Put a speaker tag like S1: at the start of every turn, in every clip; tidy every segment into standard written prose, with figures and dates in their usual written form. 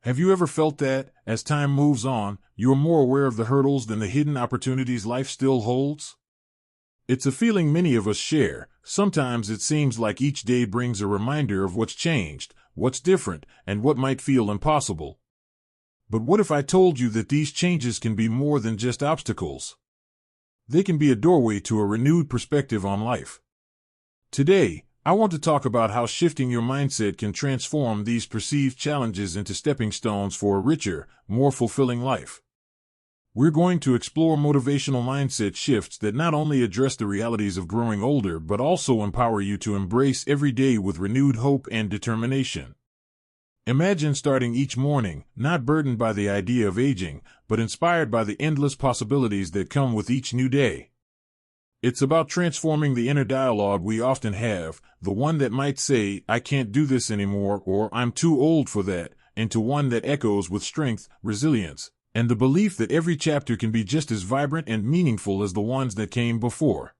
S1: Have you ever felt that, as time moves on, you are more aware of the hurdles than the hidden opportunities life still holds? It's a feeling many of us share. Sometimes it seems like each day brings a reminder of what's changed, what's different, and what might feel impossible. But what if I told you that these changes can be more than just obstacles? They can be a doorway to a renewed perspective on life. Today, I want to talk about how shifting your mindset can transform these perceived challenges into stepping stones for a richer, more fulfilling life. We're going to explore motivational mindset shifts that not only address the realities of growing older but also empower you to embrace every day with renewed hope and determination. Imagine starting each morning, not burdened by the idea of aging, but inspired by the endless possibilities that come with each new day. It's about transforming the inner dialogue we often have, the one that might say, "I can't do this anymore," or "I'm too old for that," into one that echoes with strength, resilience, and the belief that every chapter can be just as vibrant and meaningful as the ones that came before.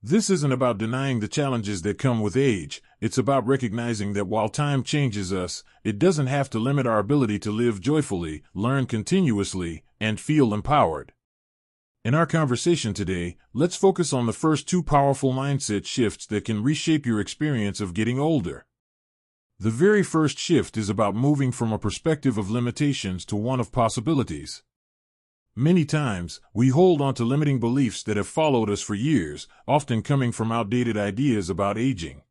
S1: This isn't about denying the challenges that come with age. It's about recognizing that while time changes us, it doesn't have to limit our ability to live joyfully, learn continuously, and feel empowered. In our conversation today, let's focus on the first two powerful mindset shifts that can reshape your experience of getting older. The very first shift is about moving from a perspective of limitations to one of possibilities. Many times, we hold on to limiting beliefs that have followed us for years, often coming from outdated ideas about aging.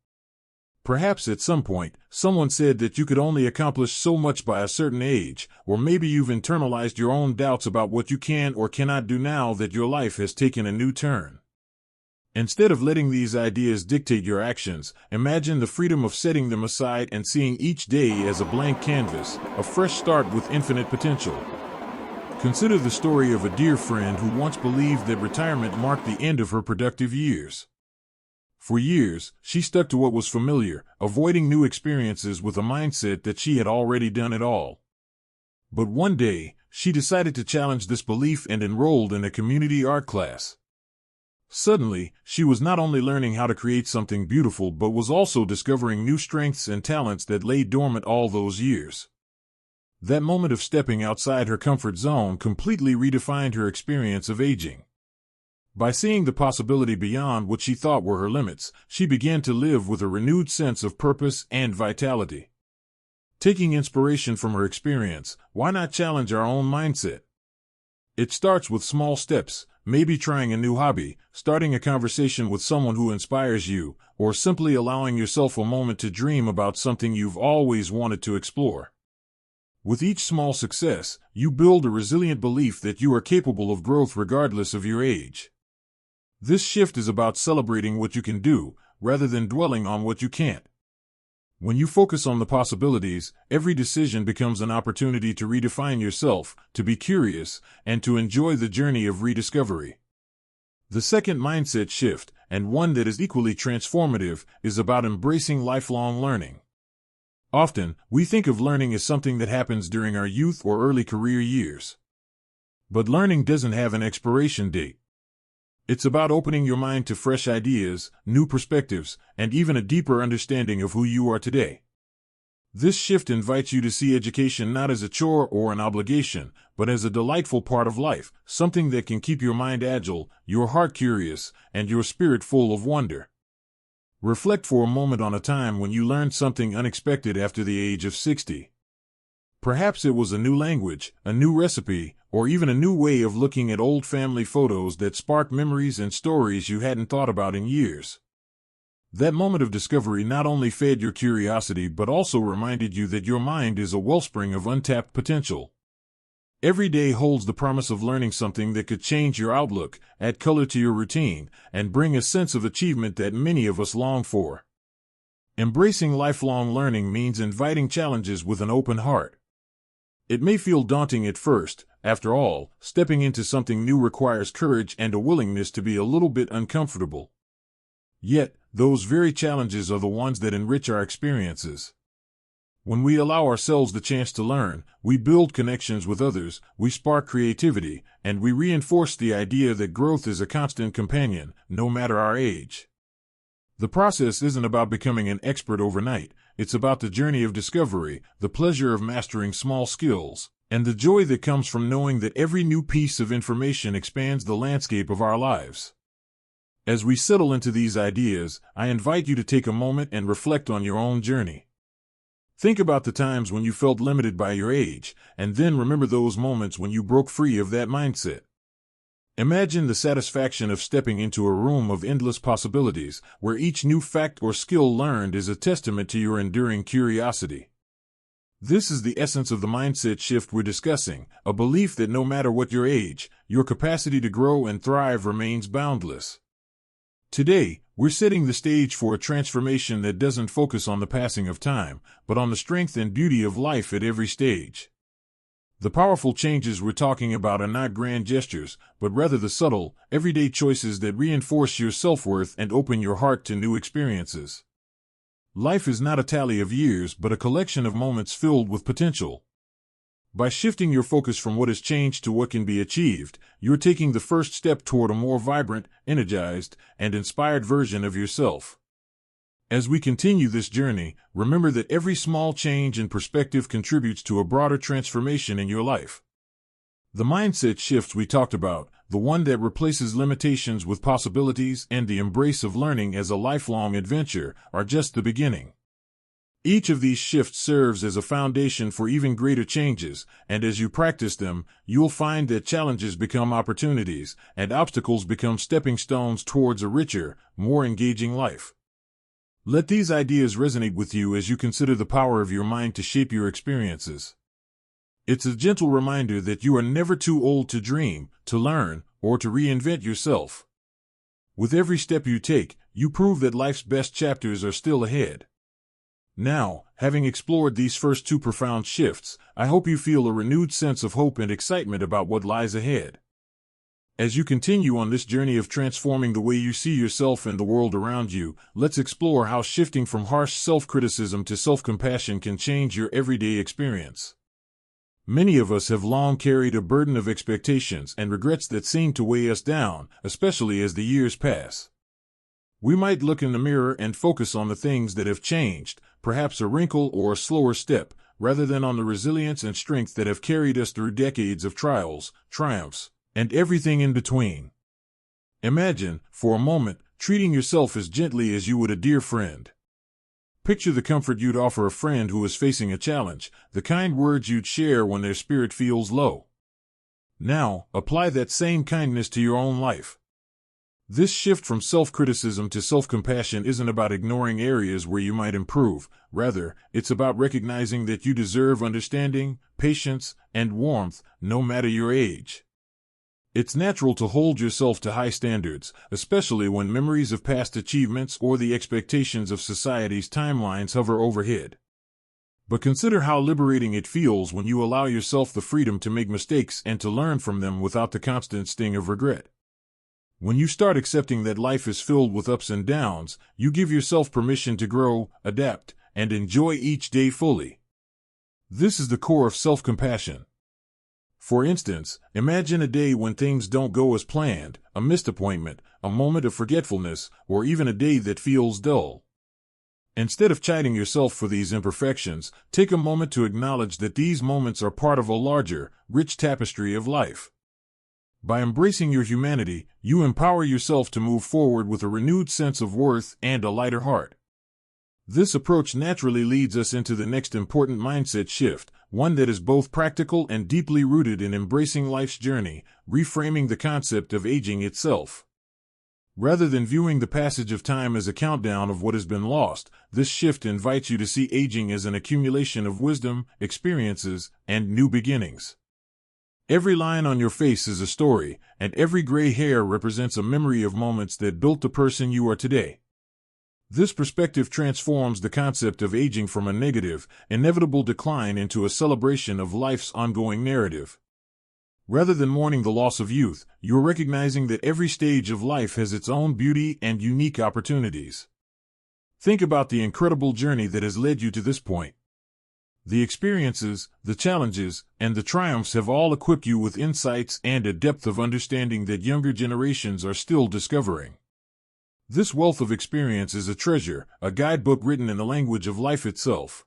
S1: Perhaps at some point, someone said that you could only accomplish so much by a certain age, or maybe you've internalized your own doubts about what you can or cannot do now that your life has taken a new turn. Instead of letting these ideas dictate your actions, imagine the freedom of setting them aside and seeing each day as a blank canvas, a fresh start with infinite potential. Consider the story of a dear friend who once believed that retirement marked the end of her productive years. For years, she stuck to what was familiar, avoiding new experiences with a mindset that she had already done it all. But one day, she decided to challenge this belief and enrolled in a community art class. Suddenly, she was not only learning how to create something beautiful but was also discovering new strengths and talents that lay dormant all those years. That moment of stepping outside her comfort zone completely redefined her experience of aging. By seeing the possibility beyond what she thought were her limits, she began to live with a renewed sense of purpose and vitality. Taking inspiration from her experience, why not challenge our own mindset? It starts with small steps, maybe trying a new hobby, starting a conversation with someone who inspires you, or simply allowing yourself a moment to dream about something you've always wanted to explore. With each small success, you build a resilient belief that you are capable of growth regardless of your age. This shift is about celebrating what you can do, rather than dwelling on what you can't. When you focus on the possibilities, every decision becomes an opportunity to redefine yourself, to be curious, and to enjoy the journey of rediscovery. The second mindset shift, and one that is equally transformative, is about embracing lifelong learning. Often, we think of learning as something that happens during our youth or early career years. But learning doesn't have an expiration date. It's about opening your mind to fresh ideas, new perspectives, and even a deeper understanding of who you are today. This shift invites you to see education not as a chore or an obligation, but as a delightful part of life, something that can keep your mind agile, your heart curious, and your spirit full of wonder. Reflect for a moment on a time when you learned something unexpected after the age of 60. Perhaps it was a new language, a new recipe, or even a new way of looking at old family photos that sparked memories and stories you hadn't thought about in years. That moment of discovery not only fed your curiosity but also reminded you that your mind is a wellspring of untapped potential. Every day holds the promise of learning something that could change your outlook, add color to your routine, and bring a sense of achievement that many of us long for. Embracing lifelong learning means inviting challenges with an open heart. It may feel daunting at first. After all, stepping into something new requires courage and a willingness to be a little bit uncomfortable. Yet, those very challenges are the ones that enrich our experiences. When we allow ourselves the chance to learn, we build connections with others, we spark creativity, and we reinforce the idea that growth is a constant companion, no matter our age. The process isn't about becoming an expert overnight. it's about the journey of discovery, the pleasure of mastering small skills, and the joy that comes from knowing that every new piece of information expands the landscape of our lives. As we settle into these ideas, I invite you to take a moment and reflect on your own journey. Think about the times when you felt limited by your age, and then remember those moments when you broke free of that mindset. Imagine the satisfaction of stepping into a room of endless possibilities, where each new fact or skill learned is a testament to your enduring curiosity. This is the essence of the mindset shift we're discussing, a belief that no matter what your age, your capacity to grow and thrive remains boundless. Today, we're setting the stage for a transformation that doesn't focus on the passing of time, but on the strength and beauty of life at every stage. The powerful changes we're talking about are not grand gestures, but rather the subtle, everyday choices that reinforce your self-worth and open your heart to new experiences. Life is not a tally of years, but a collection of moments filled with potential. By shifting your focus from what has changed to what can be achieved, you're taking the first step toward a more vibrant, energized, and inspired version of yourself. As we continue this journey, remember that every small change in perspective contributes to a broader transformation in your life. The mindset shifts we talked about, the one that replaces limitations with possibilities and the embrace of learning as a lifelong adventure, are just the beginning. Each of these shifts serves as a foundation for even greater changes, and as you practice them, you'll find that challenges become opportunities, and obstacles become stepping stones towards a richer, more engaging life. Let these ideas resonate with you as you consider the power of your mind to shape your experiences. It's a gentle reminder that you are never too old to dream, to learn, or to reinvent yourself. With every step you take, you prove that life's best chapters are still ahead. Now, having explored these first two profound shifts, I hope you feel a renewed sense of hope and excitement about what lies ahead. As you continue on this journey of transforming the way you see yourself and the world around you, let's explore how shifting from harsh self-criticism to self-compassion can change your everyday experience. Many of us have long carried a burden of expectations and regrets that seem to weigh us down, especially as the years pass. We might look in the mirror and focus on the things that have changed, perhaps a wrinkle or a slower step, rather than on the resilience and strength that have carried us through decades of trials, triumphs, and everything in between. Imagine, for a moment, treating yourself as gently as you would a dear friend. Picture the comfort you'd offer a friend who is facing a challenge, the kind words you'd share when their spirit feels low. Now, apply that same kindness to your own life. This shift from self-criticism to self-compassion isn't about ignoring areas where you might improve. Rather, it's about recognizing that you deserve understanding, patience, and warmth, no matter your age. It's natural to hold yourself to high standards, especially when memories of past achievements or the expectations of society's timelines hover overhead. But consider how liberating it feels when you allow yourself the freedom to make mistakes and to learn from them without the constant sting of regret. When you start accepting that life is filled with ups and downs, you give yourself permission to grow, adapt, and enjoy each day fully. This is the core of self-compassion. For instance, imagine a day when things don't go as planned, a missed appointment, a moment of forgetfulness, or even a day that feels dull. Instead of chiding yourself for these imperfections, take a moment to acknowledge that these moments are part of a larger, rich tapestry of life. By embracing your humanity, you empower yourself to move forward with a renewed sense of worth and a lighter heart. This approach naturally leads us into the next important mindset shift, one that is both practical and deeply rooted in embracing life's journey, reframing the concept of aging itself. Rather than viewing the passage of time as a countdown of what has been lost, this shift invites you to see aging as an accumulation of wisdom, experiences, and new beginnings. Every line on your face is a story, and every gray hair represents a memory of moments that built the person you are today. This perspective transforms the concept of aging from a negative, inevitable decline into a celebration of life's ongoing narrative. Rather than mourning the loss of youth, you're recognizing that every stage of life has its own beauty and unique opportunities. Think about the incredible journey that has led you to this point. The experiences, the challenges, and the triumphs have all equipped you with insights and a depth of understanding that younger generations are still discovering. This wealth of experience is a treasure, a guidebook written in the language of life itself.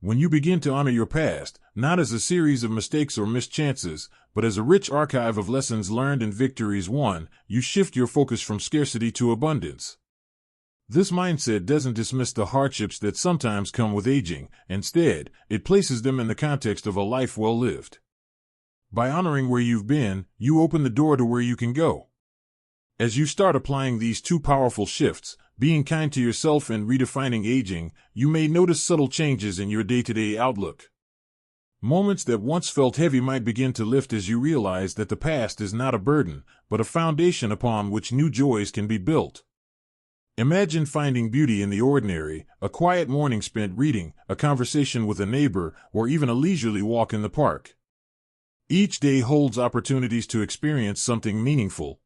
S1: When you begin to honor your past, not as a series of mistakes or missed chances, but as a rich archive of lessons learned and victories won, you shift your focus from scarcity to abundance. This mindset doesn't dismiss the hardships that sometimes come with aging. Instead, it places them in the context of a life well lived. By honoring where you've been, you open the door to where you can go. As you start applying these two powerful shifts, being kind to yourself and redefining aging, you may notice subtle changes in your day-to-day outlook. Moments that once felt heavy might begin to lift as you realize that the past is not a burden, but a foundation upon which new joys can be built. Imagine finding beauty in the ordinary, a quiet morning spent reading, a conversation with a neighbor, or even a leisurely walk in the park. Each day holds opportunities to experience something meaningful.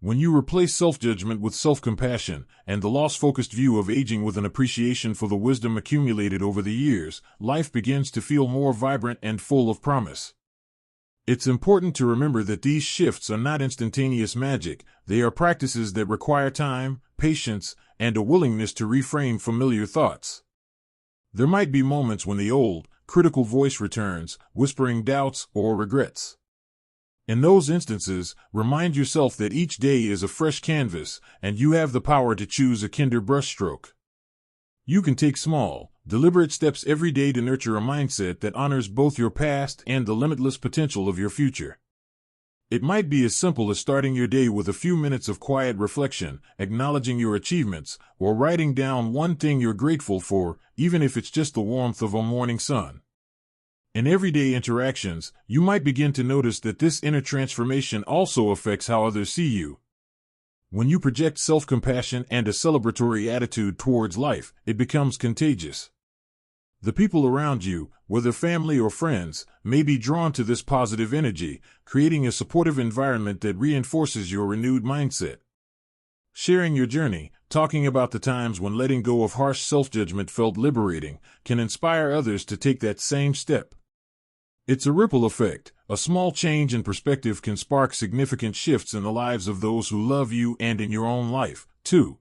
S1: When you replace self-judgment with self-compassion, and the loss-focused view of aging with an appreciation for the wisdom accumulated over the years, life begins to feel more vibrant and full of promise. It's important to remember that these shifts are not instantaneous magic. They are practices that require time, patience, and a willingness to reframe familiar thoughts. There might be moments when the old, critical voice returns, whispering doubts or regrets. In those instances, remind yourself that each day is a fresh canvas, and you have the power to choose a kinder brushstroke. You can take small, deliberate steps every day to nurture a mindset that honors both your past and the limitless potential of your future. It might be as simple as starting your day with a few minutes of quiet reflection, acknowledging your achievements, or writing down one thing you're grateful for, even if it's just the warmth of a morning sun. In everyday interactions, you might begin to notice that this inner transformation also affects how others see you. When you project self-compassion and a celebratory attitude towards life, it becomes contagious. The people around you, whether family or friends, may be drawn to this positive energy, creating a supportive environment that reinforces your renewed mindset. Sharing your journey, talking about the times when letting go of harsh self-judgment felt liberating, can inspire others to take that same step. It's a ripple effect. A small change in perspective can spark significant shifts in the lives of those who love you and in your own life, too.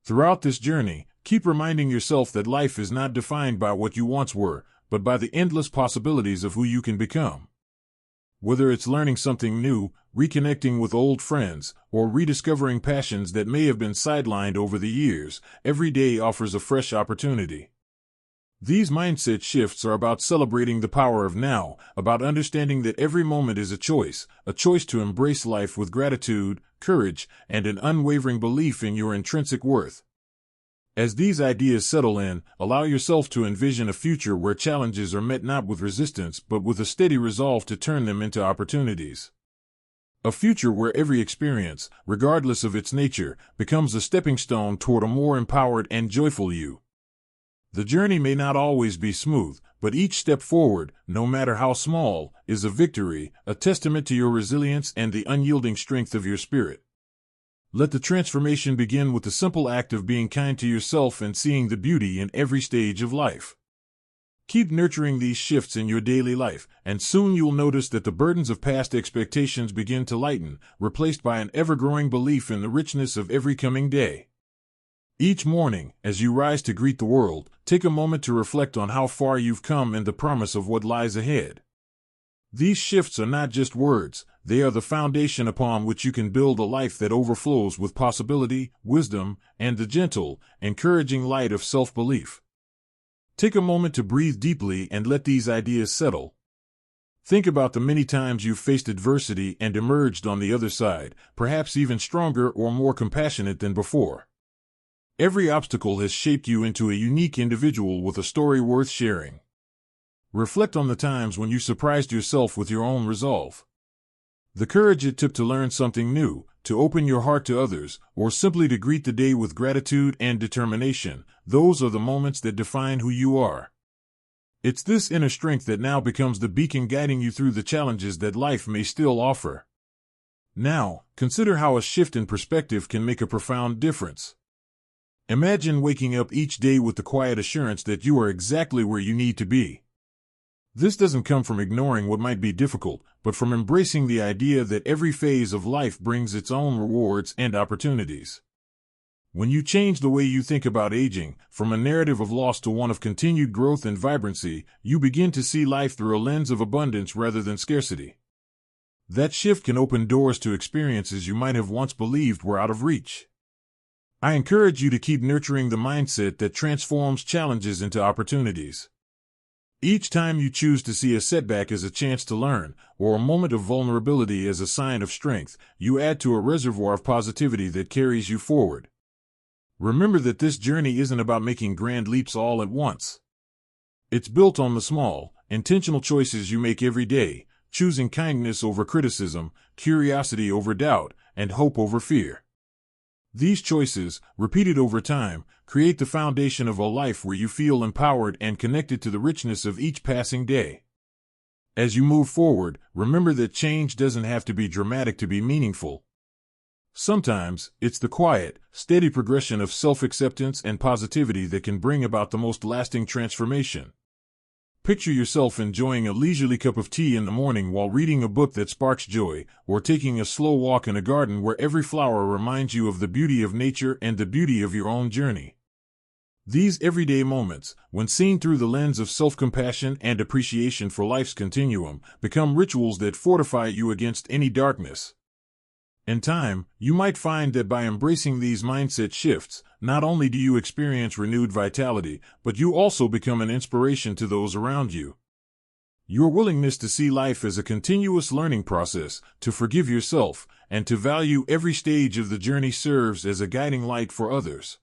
S1: Throughout this journey, keep reminding yourself that life is not defined by what you once were, but by the endless possibilities of who you can become. Whether it's learning something new, reconnecting with old friends, or rediscovering passions that may have been sidelined over the years, every day offers a fresh opportunity. These mindset shifts are about celebrating the power of now, about understanding that every moment is a choice to embrace life with gratitude, courage, and an unwavering belief in your intrinsic worth. As these ideas settle in, allow yourself to envision a future where challenges are met not with resistance but with a steady resolve to turn them into opportunities. A future where every experience, regardless of its nature, becomes a stepping stone toward a more empowered and joyful you. The journey may not always be smooth, but each step forward, no matter how small, is a victory, a testament to your resilience and the unyielding strength of your spirit. Let the transformation begin with the simple act of being kind to yourself and seeing the beauty in every stage of life. Keep nurturing these shifts in your daily life, and soon you'll notice that the burdens of past expectations begin to lighten, replaced by an ever-growing belief in the richness of every coming day. Each morning, as you rise to greet the world, take a moment to reflect on how far you've come and the promise of what lies ahead. These shifts are not just words, they are the foundation upon which you can build a life that overflows with possibility, wisdom, and the gentle, encouraging light of self-belief. Take a moment to breathe deeply and let these ideas settle. Think about the many times you've faced adversity and emerged on the other side, perhaps even stronger or more compassionate than before. Every obstacle has shaped you into a unique individual with a story worth sharing. Reflect on the times when you surprised yourself with your own resolve. The courage it took to learn something new, to open your heart to others, or simply to greet the day with gratitude and determination, those are the moments that define who you are. It's this inner strength that now becomes the beacon guiding you through the challenges that life may still offer. Now, consider how a shift in perspective can make a profound difference. Imagine waking up each day with the quiet assurance that you are exactly where you need to be. This doesn't come from ignoring what might be difficult, but from embracing the idea that every phase of life brings its own rewards and opportunities. When you change the way you think about aging, from a narrative of loss to one of continued growth and vibrancy, you begin to see life through a lens of abundance rather than scarcity. That shift can open doors to experiences you might have once believed were out of reach. I encourage you to keep nurturing the mindset that transforms challenges into opportunities. Each time you choose to see a setback as a chance to learn, or a moment of vulnerability as a sign of strength, you add to a reservoir of positivity that carries you forward. Remember that this journey isn't about making grand leaps all at once. It's built on the small, intentional choices you make every day, choosing kindness over criticism, curiosity over doubt, and hope over fear. These choices, repeated over time, create the foundation of a life where you feel empowered and connected to the richness of each passing day. As you move forward, remember that change doesn't have to be dramatic to be meaningful. Sometimes, it's the quiet, steady progression of self-acceptance and positivity that can bring about the most lasting transformation. Picture yourself enjoying a leisurely cup of tea in the morning while reading a book that sparks joy, or taking a slow walk in a garden where every flower reminds you of the beauty of nature and the beauty of your own journey. These everyday moments, when seen through the lens of self-compassion and appreciation for life's continuum, become rituals that fortify you against any darkness. In time, you might find that by embracing these mindset shifts, not only do you experience renewed vitality, but you also become an inspiration to those around you. Your willingness to see life as a continuous learning process, to forgive yourself, and to value every stage of the journey serves as a guiding light for others.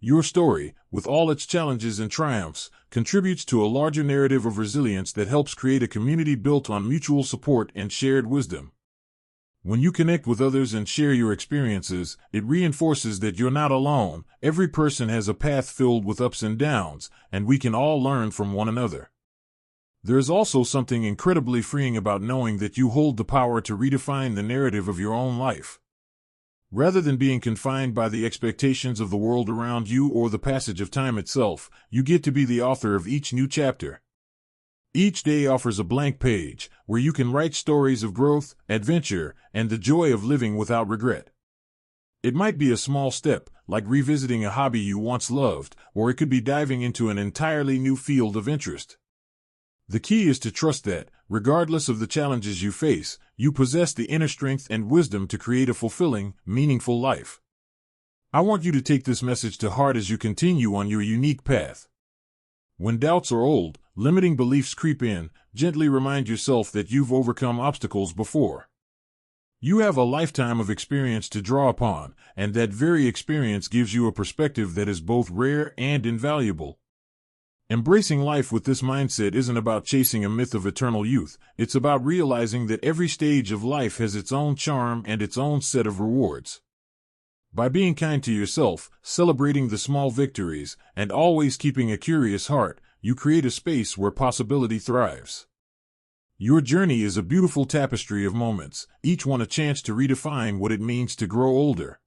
S1: Your story, with all its challenges and triumphs, contributes to a larger narrative of resilience that helps create a community built on mutual support and shared wisdom. When you connect with others and share your experiences, it reinforces that you're not alone. Every person has a path filled with ups and downs, and we can all learn from one another. There is also something incredibly freeing about knowing that you hold the power to redefine the narrative of your own life. Rather than being confined by the expectations of the world around you or the passage of time itself, you get to be the author of each new chapter. Each day offers a blank page, where you can write stories of growth, adventure, and the joy of living without regret. It might be a small step, like revisiting a hobby you once loved, or it could be diving into an entirely new field of interest. The key is to trust that, regardless of the challenges you face, you possess the inner strength and wisdom to create a fulfilling, meaningful life. I want you to take this message to heart as you continue on your unique path. When doubts are old, limiting beliefs creep in, gently remind yourself that you've overcome obstacles before. You have a lifetime of experience to draw upon, and that very experience gives you a perspective that is both rare and invaluable. Embracing life with this mindset isn't about chasing a myth of eternal youth, it's about realizing that every stage of life has its own charm and its own set of rewards. By being kind to yourself, celebrating the small victories, and always keeping a curious heart, you create a space where possibility thrives. Your journey is a beautiful tapestry of moments, each one a chance to redefine what it means to grow older.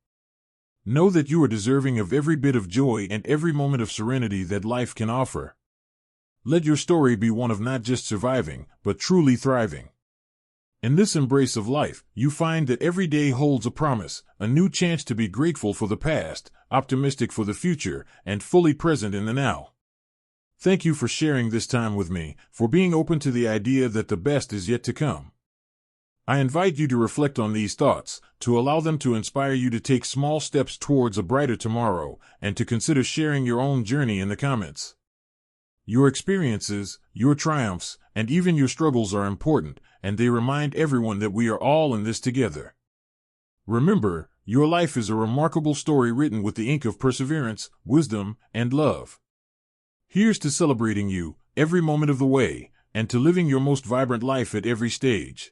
S1: Know that you are deserving of every bit of joy and every moment of serenity that life can offer. Let your story be one of not just surviving, but truly thriving. In this embrace of life, you find that every day holds a promise, a new chance to be grateful for the past, optimistic for the future, and fully present in the now. Thank you for sharing this time with me, for being open to the idea that the best is yet to come. I invite you to reflect on these thoughts, to allow them to inspire you to take small steps towards a brighter tomorrow, and to consider sharing your own journey in the comments. Your experiences, your triumphs, and even your struggles are important, and they remind everyone that we are all in this together. Remember, your life is a remarkable story written with the ink of perseverance, wisdom, and love. Here's to celebrating you, every moment of the way, and to living your most vibrant life at every stage.